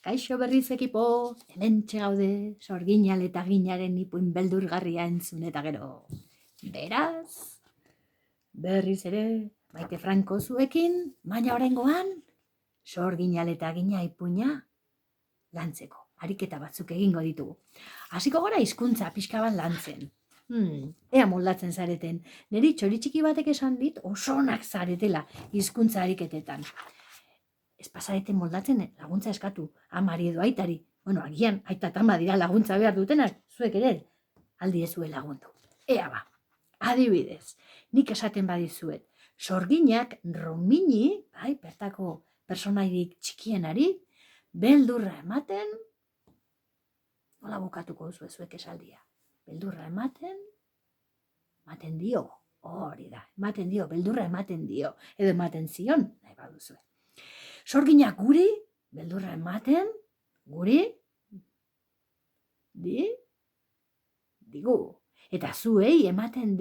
Kaixo berriz ekipo, hementxe gaude, sorginal eta ginaren ipuin beldurgarria entzun eta gero. Beraz, berriz ere, Maite Franco zuekin, baina oraingoan, sorginal eta gina ipuina lantzeko. Ariketa batzuk egingo ditugu. Hasiko gara hizkuntza pixka bat lantzen. Ea moldatzen zareten. Neri txoritxiki batek esan dit osonak zaretela hizkuntza ariketetan. Ez pasareten moldatzen laguntza eskatu, amari edo aitari. Bueno, agian, aita eta ama dira laguntza behar dutenak, zuek ere, aldi ezue lagundu. Ea ba, adibidez, nik esaten badizuet, sorginak Romini, bai, bertako personairik txikienari, beldurra ematen, nola bukatuko duzu zuek esaldia? Beldurra ematen dio, hori da, ematen dio, beldurra ematen dio, edo ematen zion, nahi baduzue. Sorginak guri, beldurra ematen, guri, digu. Eta zuei ematen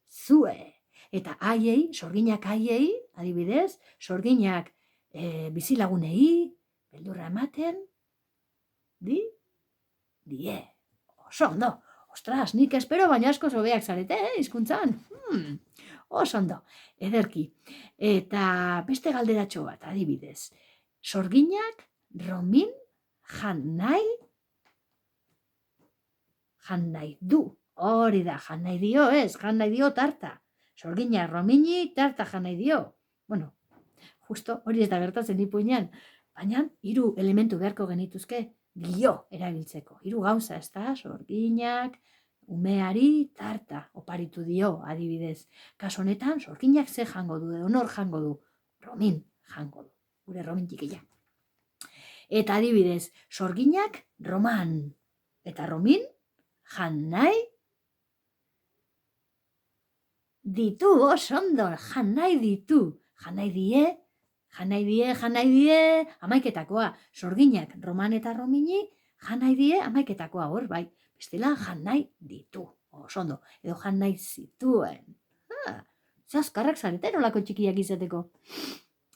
zue. Eta haiei, sorginak haiei, adibidez, sorginak bizilagunei, beldurra ematen, die. Oso ondo. Ostras, nik espero baina asko zobeak zarete, hizkuntzan. Oso ondo, ederki. Eta beste galderatxo bat, adibidez. Sorginak Romin jan nahi du. Hori da, jan nahi dio ez, jan nahi dio tarta. Sorginak Romini tarta jan nahi dio. Bueno, justo hori ez da gertatzen ipuinean, baina 3 elementu beharko genituzke dio erabiltzeko. 3 gauza, ez da, sorginak, umeari tarta oparitu dio, adibidez. Kaso honetan, sorginak ze jango du, honor jango du, Romin jango du, gure Romin txikia. Eta adibidez, sorginak Roman, eta Romin jan nahi ditu, osondo, jan nahi ditu, jan nahi die, amaiketakoa. Sorginak Roman eta Romini jan nahi die amaiketakoa, hor bai. Bestela jan nahi ditu, osondo, edo jan nahi zituen. Ze azkarrak zareten olako txikiak izateko.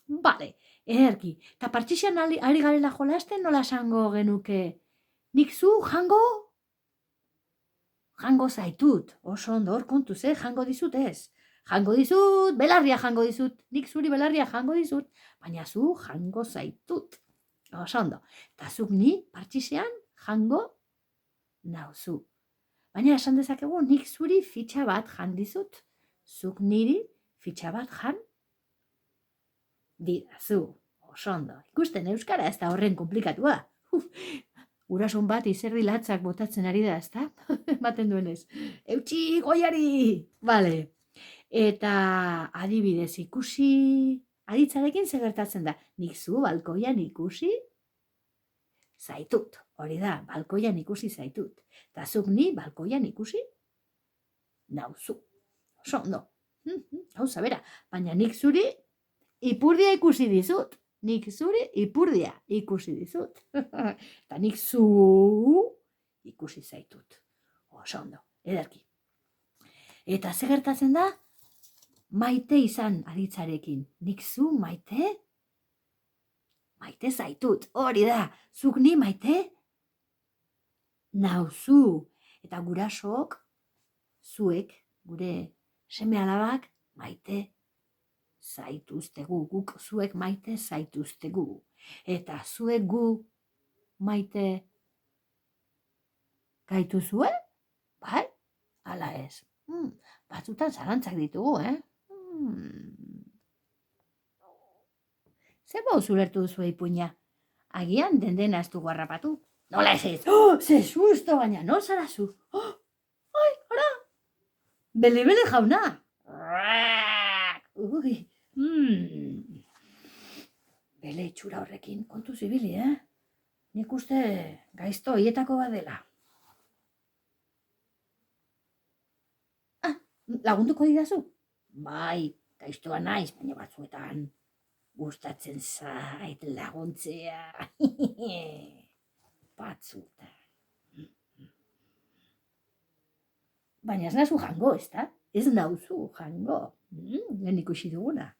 Bale, ederki. Eta partxixian ari garela jolasten nola esango genuke? Nik zu jango zaitut, oso ondo, hor kontuz, jango dizut ez. Jango dizut, belarria jango dizut, nik zuri belarria jango dizut, baina zu jango zaitut. Oso ondo, eta zuk ni partxisean jango nauzu. Baina esan dezakegu nik zuri fitxa bat jan dizut, zuk niri fitxa bat jan didazu. Oso ondo, ikusten euskara ez da horren komplikatua. Gurasun bat izerdi latzak botatzen ari da, ez da? Ematen duenez. Eutxi goiari! Bale. Eta adibidez ikusi aditzarekin zer gertatzen da. Nik zu balkoian ikusi zaitut. Hori da, balkoian ikusi zaitut. Eta zuk ni balkoian ikusi nauzu. Oso ondo. Gauza bera, baina nik zuri ipurdia ikusi dizut. Nik zuri ipurdia ikusi dizut. Eta nik zu ikusi zaitut. Oso ondo, ederki. Eta ze gertatzen da? Maite izan aditzarekin. Nik zu maite zaitut. Hori da, zuk ni maite nauzu. Eta gurasook, zuek, gure seme alabak, maite zaituztegu, guk zuek maite zaituztegu. Eta zuek gu maite gaituzue? Bai? Ala ez. Batzutan zalantzak ditugu, Zer bauz ulertu duzu ipuina? Agian dendena ez dugu harrapatu. Nola ez ez? Ze susto, baina no zara zu? Ai, ara! Bele jauna! Ui! Bele itxura horrekin kontu zibili, Nik uste gaizto hietako bat dela. Lagunduko didazu? Bai, gaiztoa naiz, baina batzuetan gustatzen zait laguntzea. Batzuetan. Baina ez nazu jango, ez da? Ez nauzu jango. Lehen ikusi duguna.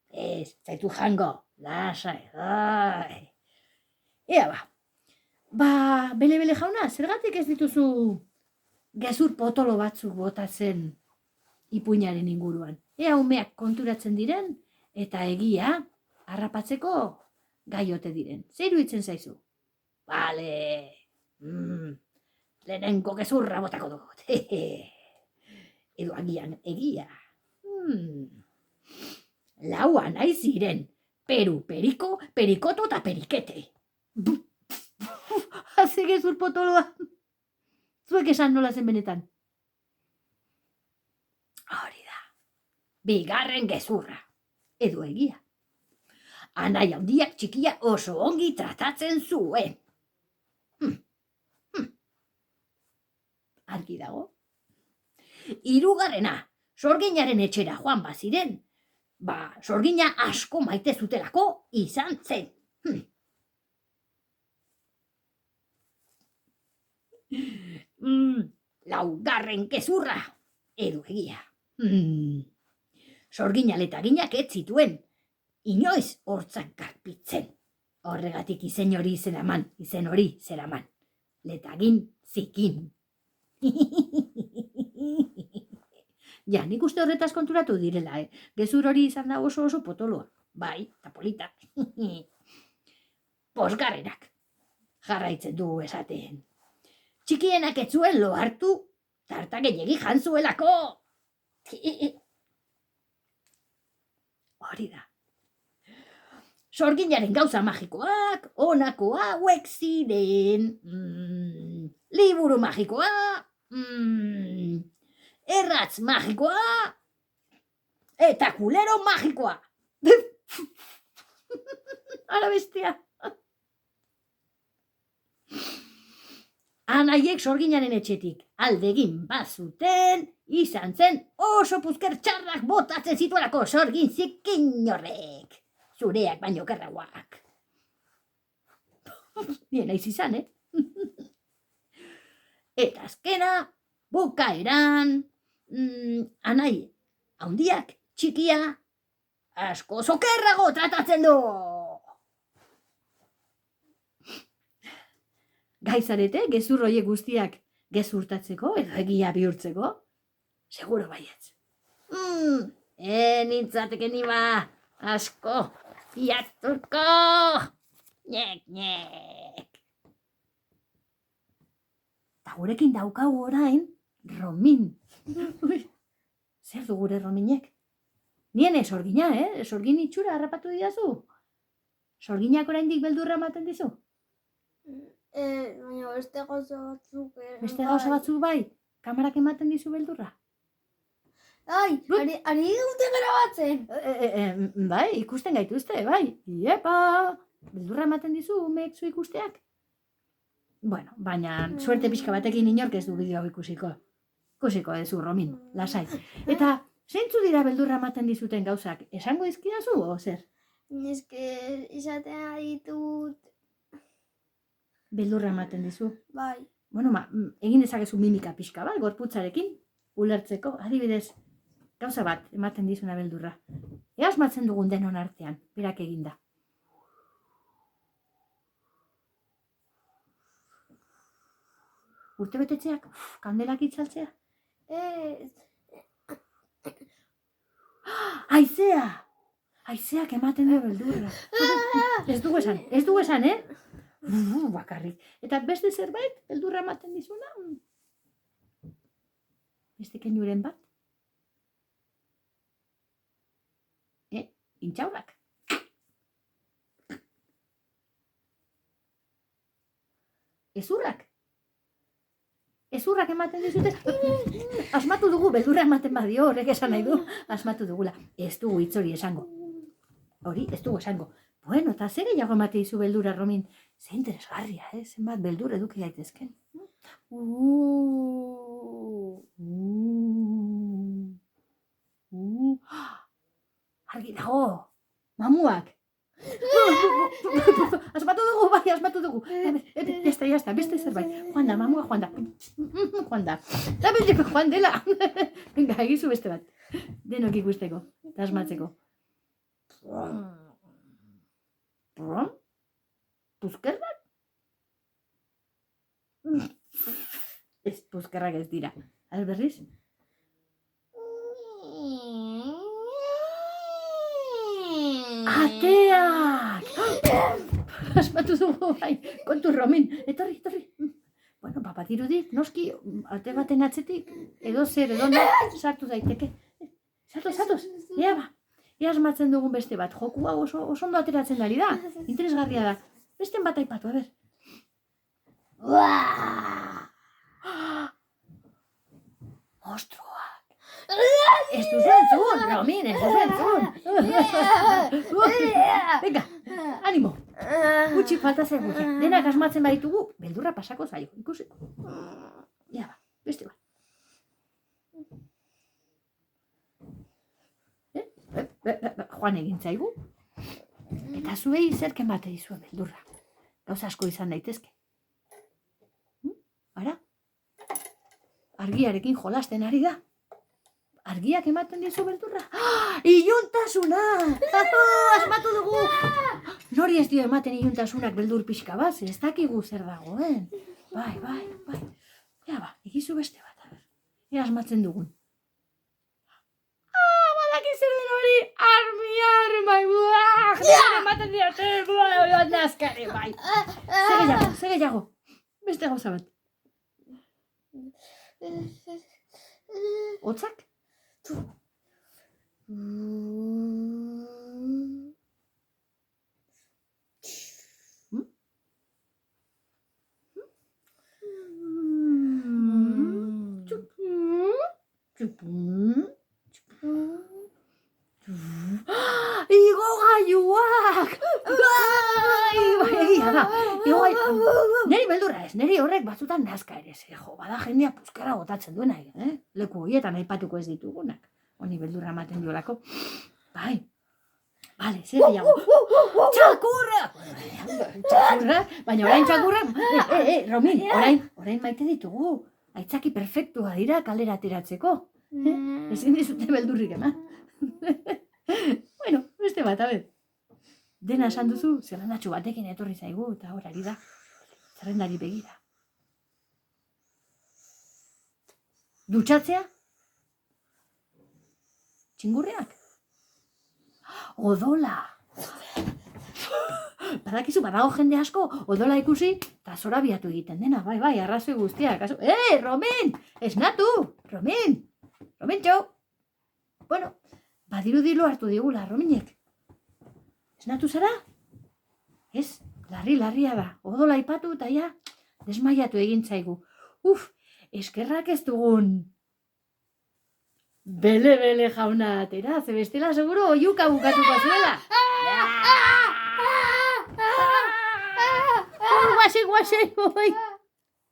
Ez, zaitu jango. Lasai, Ea bele jauna, zergatik ez dituzu gezur potolo batzuk botatzen ipuinaren inguruan. Ea umeak konturatzen diren eta egia harrapatzeko gaiote diren. Zer iruditzen zaizu? Bale. Lehenengo gezurra botako dut. Edo agian egia. Laua nahi ziren. Peru, periko, perikoto eta perikete. Haze gezur potoloa. Zuek esan nola zen benetan. Hori da. Bigarren gezurra. Edo egia. Anai handiak txikia oso ongi tratatzen zuen. Argi dago. Hirugarrena, sorginaren etxera joan baziren, sorgina asko maite zutelako izan zen. Laugarren gezurra, edo egia. Sorgina letaginak ez zituen, inoiz hortzak karpitzen. Horregatik izen hori zeraman. Letagin zikin. Ja, nik uste horretaz konturatu direla, Gezur hori izan da oso potoloa. Bai, eta polita. Posgarrenak. Jarraitzen du esaten. Txikienak ez zuen lo hartu, tarta gehiegi jantzuelako. Hori da. Sorginaren gauza magikoak, honako hauek ziren. Liburu magikoa, erratz magikoa, eta kulero magikoa. Ala bestia. Anaiek sorginaren etxetik aldegin bazuten, izan zen oso puzker txarrak botatzen zituelako sorgin zikin horrek. Zureak baino kerrauak. Bien aiz izan, Eta azkena, bukaeran, anai handiak txikia asko zokerrago tratatzen du. Gaizarete, gezur horiek guztiak gezurtatzeko edo egia bihurtzeko? Seguro baietz. Nintzateke niba, asko, piaturko, nek. Ta gurekin daukagu orain, Romin. Zer du gure Rominek? Nien sorgina, Sorgin itxura harrapatu didazu? Sorginak oraindik beldurra ematen dizu? Baina beste gauza batzuk. Beste gauza batzuk bai? Kamarak ematen dizu beldurra? Ai, ari dute grabatzen. Bai, ikusten gaituzte, bai. Iepa! Beldurra ematen dizu umeek zu ikusteak? Bueno, baina suerte pixka batekin inork ez du bideo ikusiko. Ikusiko dezu, Romin, lasai. Eta zeintzu dira beldurra ematen dizuten gauzak? Esango dizkidazu, o zer? Neske izatea ditut. Beldurra ematen dizu? Bai. Bueno, egin dezakezu mimika pixka bat, gorputzarekin, ulertzeko, adibidez, gauza bat ematen dizuna beldurra. Ea asmatzen dugun denon artean, berak eginda. Urte betetzeak, kandelak itzaltzea. Aizea! Aizeak ematen du beldurra. Ez dugu esan, bakarrik. Eta beste zerbait, beldurra ematen dizuna? Beste kenuren bat? Intxaurrak. Ezurrak. Ezurrak ematen dizute, asmatu dugu, beldurra ematen badio, horrek esan nahi du, asmatu dugula. Ez dugu hitz hori esango. Hori, ez dugu esango. Bueno, eta zer gehiago emate dizu beldurra, Romin? Ze interesgarria, zenbat beldur eduki daitezken. Argi dago, mamuak. Asmatu dugu. Jazta, beste zerbait. Joan da, mamua joan da. Joan dela. Venga, egizu beste bat. Denok ikusteko, eta asmatzeko. Puzkerrak? Ez, puzkerrak ez dira. Az berriz? Ateak! Asmatu dugu, bai, kontu Romin, etorri. Bueno, papatirudi, noski, ate baten atzetik, edo zer, edo sartu daiteke. Sartuz, ea ba. Ea asmatzen dugun beste bat, joku hau oso ondo ateratzen ari da. Interesgarria da. Besten bat aipatu, a ber. Monstruak. Ez duzu entzun, Romin, ez duzu entzun. Venga, animo. Gutxi falta zer gutxi. Denak asmatzen baditugu, beldurra pasako zaio. Ikusi. Ja ba, beste bat. Joan egin zaigu. Eta zuei zerken bate dizue beldurra. Gauza asko izan daitezke. Ara? Argiarekin jolasten ari da. Argiak ematen dizu beldurra. Iluntasuna! Asmatu dugu! Nori ez dio ematen iluntasunak beldur pixka bat, ez dakigu zer dagoen. Bai. Ja ba, egizu beste bat. Ea asmatzen dugun. Badaki zer den hori, arma, ematen diote, nazkare, bai. Zer gehiago, beste gauza bat. Hotzak? Igogailuak! Egia da. Neri beldurra ez, neri horrek batzutan nazka ere. Jo, bada jendea puzkara botatzen duena. Leku horietan aipatuko ez ditugunak. Honi beldurra ematen diolako. Bai. Bale, zer gehiago. Txakurra! Baina orain txakurra. Romin, orain maite ditugu. Aitzaki perfektua dira kalera ateratzeko. Ezin dizute beldurrik eman. Bueno, beste bat, a ber. Dena esan duzu, zerrendatxo batekin etorri zaigu, eta hor ari da. Zerrendari begira. Dutxatzea? Txingurreak? Odola! Badakizu, badago jende asko, odola ikusi, eta zorabiatu egiten dena, bai, arrazoi guztiak. Romin! Esnatu! Romintxo! Bueno, badirudilo hartu digula, Rominek. Esnatu zara? Ez, larria da. Odola aipatu eta ja, desmaiatu egin zaigu. Eskerrak ez dugun. Bele jauna atera, ze bestela seguro oiuka bukatuko zuela. Guaxe, oi.